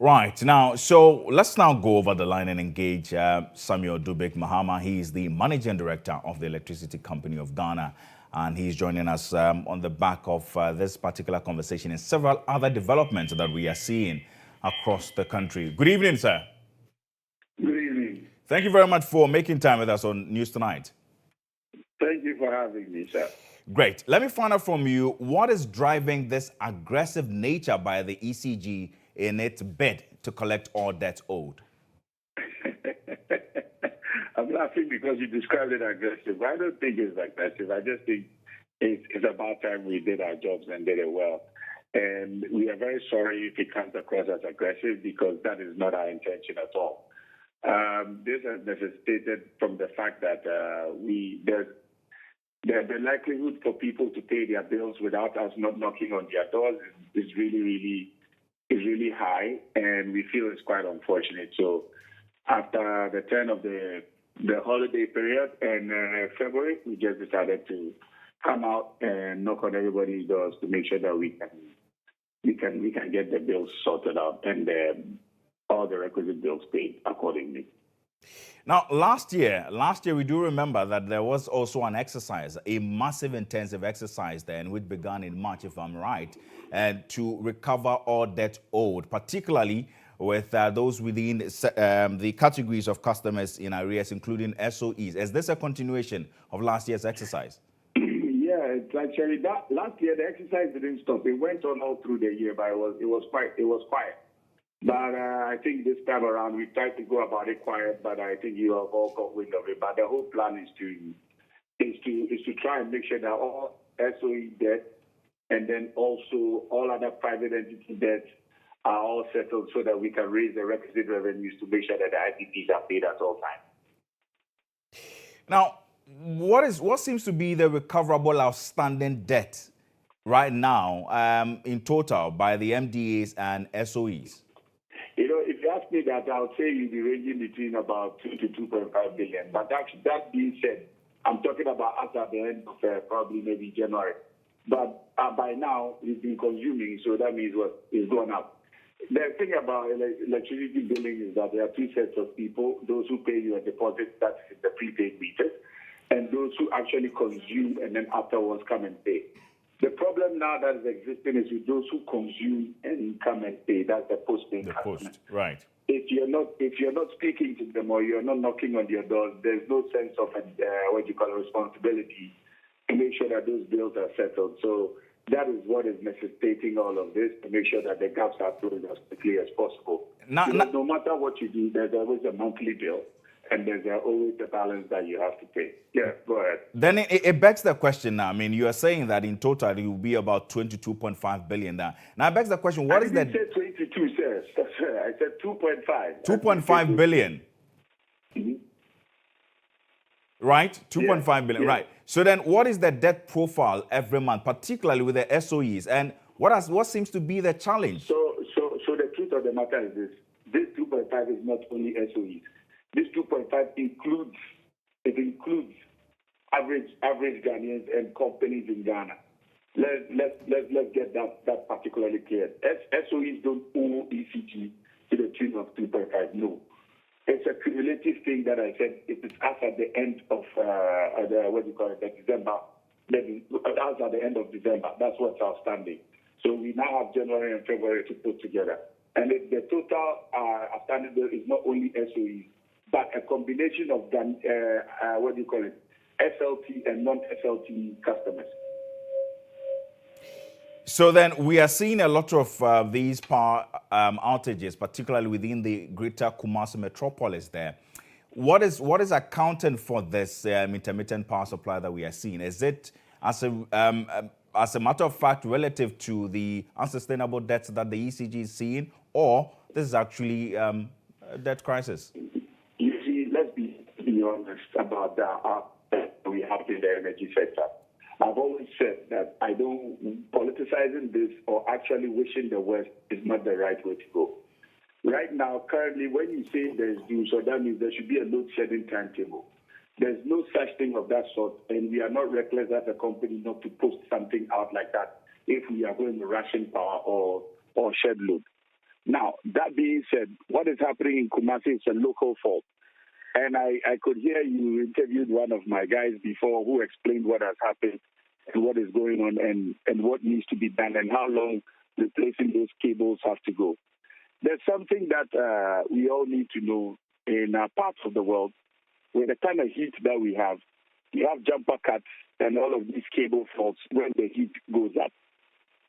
Right. Now, so let's now go over the line and engage Samuel Dubik Mahama. He is the Managing Director of the Electricity Company of Ghana, and he's joining us on the back of this particular conversation and several other developments that we are seeing across the country. Good evening, sir. Good evening. Thank you very much for making time with us on News Tonight. Thank you for having me, sir. Great. Let me find out from you, what is driving this aggressive nature by the ECG in its bid to collect all debts owed? I'm laughing because you described it aggressive. I don't think it's aggressive. I just think it's about time we did our jobs and did it well. And we are very sorry if it comes across as aggressive because that is not our intention at all. This has necessitated from the fact that the likelihood for people to pay their bills without us not knocking on their doors is really high, and we feel it's quite unfortunate. So after the turn of the holiday period in February, we just decided to come out and knock on everybody's doors to make sure that we can get the bills sorted out and all the requisite bills paid accordingly. Now, last year, we do remember that there was also an exercise, a massive intensive exercise then, which began in March, if I'm right, and to recover all debt owed, particularly with those within the categories of customers in arrears, including SOEs. Is this a continuation of last year's exercise? Yeah, it's actually that last year the exercise didn't stop. It went on all through the year, but it was quiet. But I think this time around we tried to go about it quiet, but I think you have all got wind of it. But the whole plan is to try and make sure that all SOE debt and then also all other private entity debts are all settled so that we can raise the requisite revenues to make sure that the IPPs are paid at all times. Now, what seems to be the recoverable outstanding debt right now in total by the MDAs and SOEs? You know, if you ask me that, I would say you'd be ranging between about 2 to 2.5 billion. But that being said, I'm talking about us at the end of probably maybe January. But by now, it's been consuming, so that means it's gone up. The thing about electricity billing is that there are two sets of people: those who pay you a deposit, that's the prepaid meters, and those who actually consume and then afterwards come and pay. The problem now that is existing is with those who consume and come and pay. That's the postpaid customer. Post, right? If you're not speaking to them or you're not knocking on their doors, there's no sense of responsibility to make sure that those bills are settled. So that is what is necessitating all of this, to make sure that the gaps are closed as quickly as possible. No matter what you do, there's always a monthly bill, and there's always a balance that you have to pay. Yeah, go ahead. Then it begs the question now. I mean, you are saying that in total it will be about 22.5 billion now. Now it begs the question, what is that? I didn't say 22, sir. I said 2.5. 2.5 billion. Mm-hmm. Right? 2.5 billion, right. So then what is the debt profile every month, particularly with the SOEs? And what seems to be the challenge? So the truth of the matter is this. This 2.5 is not only SOEs. This 2.5 includes average Ghanaians and companies in Ghana. Let's get that particularly clear. SOEs don't owe ECG to the tune of 2.5. No. It's a cumulative thing that I said. It is us at the end of December. Us at the end of December. That's what's outstanding. So we now have January and February to put together. And the total outstanding bill is not only SOEs, but a combination of SLT and non-SLT customers. So then we are seeing a lot of these power outages, particularly within the greater Kumasi metropolis there. What is accounting for this intermittent power supply that we are seeing? Is it as a matter of fact relative to the unsustainable debts that the ECG is seeing, or this is actually a debt crisis? You see, let's be honest about that we have in the energy sector. I've always said that politicizing this or actually wishing the worst is not the right way to go. Right now, currently, when you say there's due, so that means there should be a load shedding timetable. There's no such thing of that sort, and we are not reckless as a company not to post something out like that if we are going to ration power or shed load. Now, that being said, what is happening in Kumasi is a local fault. And I could hear you interviewed one of my guys before who explained what has happened and what is going on and what needs to be done and how long replacing those cables have to go. There's something that we all need to know in parts of the world with the kind of heat that we have jumper cuts and all of these cable faults when the heat goes up.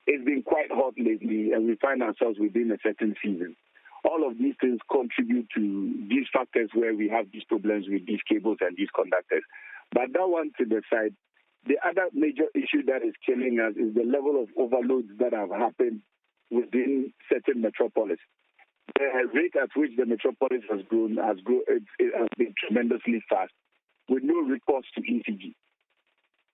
It's been quite hot lately, and we find ourselves within a certain season. All of these things contribute to these factors where we have these problems with these cables and these conductors. But that one to the side, the other major issue that is killing us is the level of overloads that have happened within certain metropolis. The rate at which the metropolis has grown, it has been tremendously fast, with no recourse to ECG.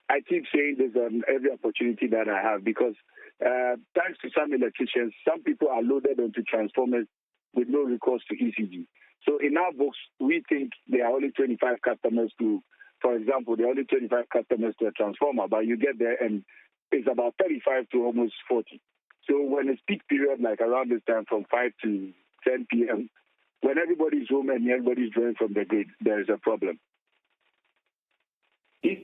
I keep saying this on every opportunity that I have because thanks to some electricians, some people are loaded onto transformers with no recourse to ECG. So in our books, we think there are only 25 customers to, for example, there are only 25 customers to a transformer, but you get there and it's about 35 to almost 40. So when it's peak period, like around this time from 5 to 10 p.m., when everybody's home and everybody's drawing from the grid, there is a problem. If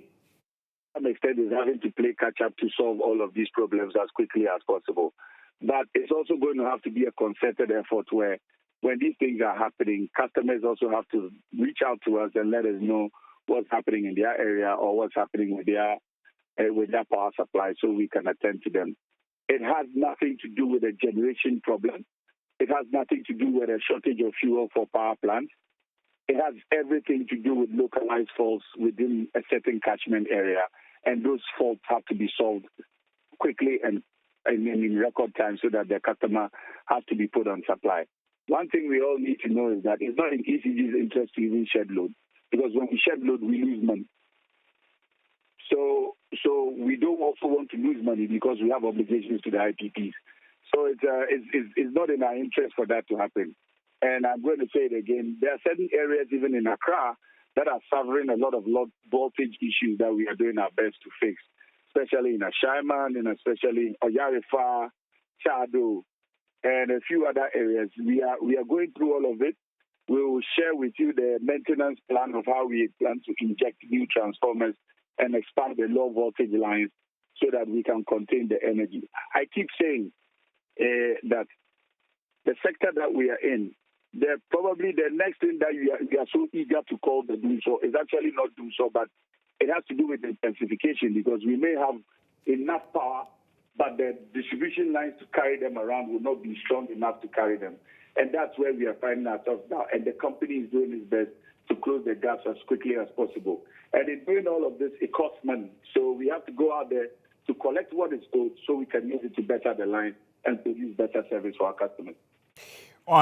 to some extent is having to play catch up to solve all of these problems as quickly as possible. But it's also going to have to be a concerted effort where when these things are happening, customers also have to reach out to us and let us know what's happening in their area or what's happening with their power supply so we can attend to them. It has nothing to do with a generation problem. It has nothing to do with a shortage of fuel for power plants. It has everything to do with localized faults within a certain catchment area, and those faults have to be solved quickly and in record time so that the customer has to be put on supply. One thing we all need to know is that it's not in ECG's interest to even shed load, because when we shed load, we lose money. So we don't also want to lose money because we have obligations to the IPPs. So it's not in our interest for that to happen. And I'm going to say it again, there are certain areas even in Accra that are suffering a lot of low voltage issues that we are doing our best to fix, especially in Ashaiman and especially in Oyarifa, Chado, and a few other areas. We are going through all of it. We will share with you the maintenance plan of how we plan to inject new transformers and expand the low voltage lines so that we can contain the energy. I keep saying that the sector that we are in, probably the next thing that we are so eager to call the doom so is actually not doom so, but it has to do with intensification, because we may have enough power, but the distribution lines to carry them around will not be strong enough to carry them. And that's where we are finding ourselves now. And the company is doing its best to close the gaps as quickly as possible. And in doing all of this, it costs money. So we have to go out there to collect what is owed so we can use it to better the line and produce better service for our customers.